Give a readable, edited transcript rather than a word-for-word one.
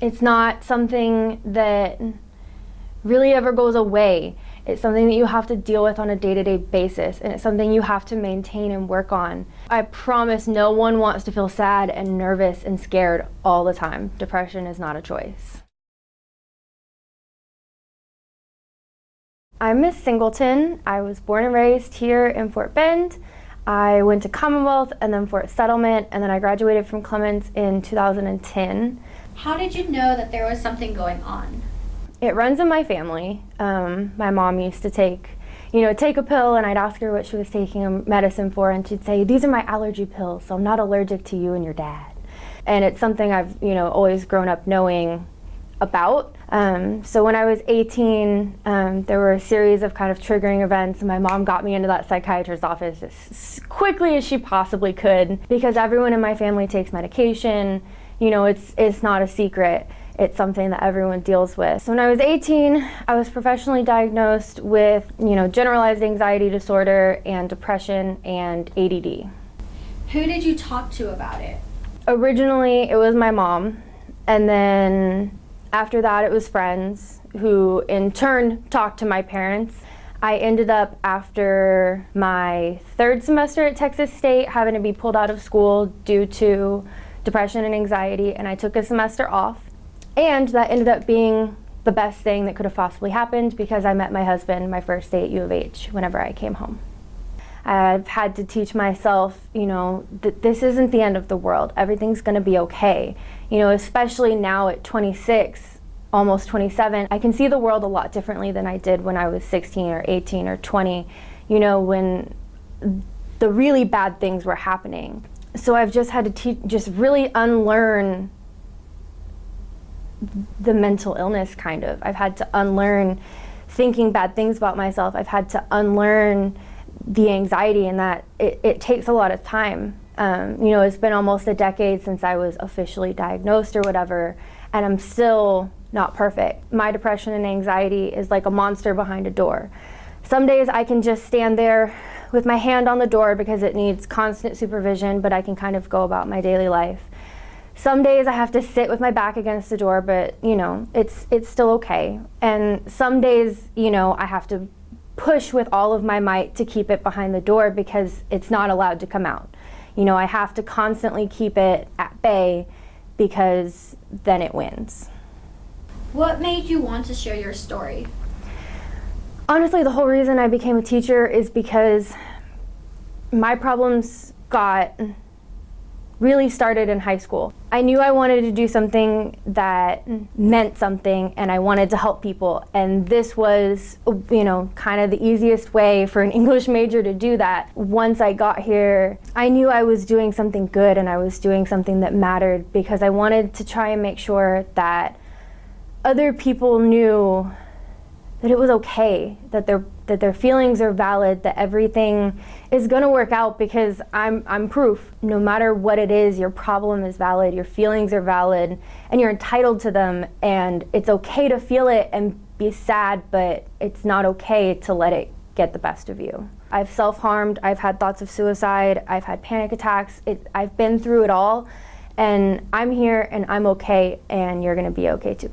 It's not something that really ever goes away. It's something that you have to deal with on a day-to-day basis, and it's something you have to maintain and work on. I promise no one wants to feel sad and nervous and scared all the time. Depression is not a choice. I'm Miss Singleton. I was born and raised here in Fort Bend. I went to Commonwealth and then Fort Settlement, and then I graduated from Clements in 2010. How did you know that there was something going on? It runs in my family. My mom used to take a pill, and I'd ask her what she was taking a medicine for, and she'd say, "These are my allergy pills, so I'm not allergic to you and your dad." And it's something I've always grown up knowing about. So when I was 18, there were a series of kind of triggering events, and my mom got me into that psychiatrist's office as quickly as she possibly could, because everyone in my family takes medication. It's not a secret. It's something that everyone deals with. So when I was 18, I was professionally diagnosed with, generalized anxiety disorder and depression and ADD. Who did you talk to about it? Originally, it was my mom, and then after that, it was friends who in turn talked to my parents. I ended up, after my third semester at Texas State, having to be pulled out of school due to depression and anxiety, and I took a semester off. And that ended up being the best thing that could have possibly happened, because I met my husband my first day at U of H whenever I came home. I've had to teach myself, that this isn't the end of the world. Everything's gonna be okay. Especially now at 26, almost 27, I can see the world a lot differently than I did when I was 16 or 18 or 20, when the really bad things were happening. So I've just had to just really unlearn the mental illness, kind of. I've had to unlearn thinking bad things about myself. I've had to unlearn the anxiety, and that it takes a lot of time. It's been almost a decade since I was officially diagnosed or whatever, and I'm still not perfect. My depression and anxiety is like a monster behind a door. Some days I can just stand there with my hand on the door because it needs constant supervision, but I can kind of go about my daily life. Some days I have to sit with my back against the door, but it's still okay. And some days, I have to push with all of my might to keep it behind the door because it's not allowed to come out. I have to constantly keep it at bay because then it wins. What made you want to share your story? Honestly, the whole reason I became a teacher is because my problems really started in high school. I knew I wanted to do something that meant something, and I wanted to help people. And this was, kind of the easiest way for an English major to do that. Once I got here, I knew I was doing something good, and I was doing something that mattered, because I wanted to try and make sure that other people knew that it was okay, that their feelings are valid, that everything is gonna work out, because I'm proof. No matter what it is, your problem is valid, your feelings are valid, and you're entitled to them, and it's okay to feel it and be sad, but it's not okay to let it get the best of you. I've self-harmed, I've had thoughts of suicide, I've had panic attacks, I've been through it all, and I'm here and I'm okay, and you're gonna be okay too.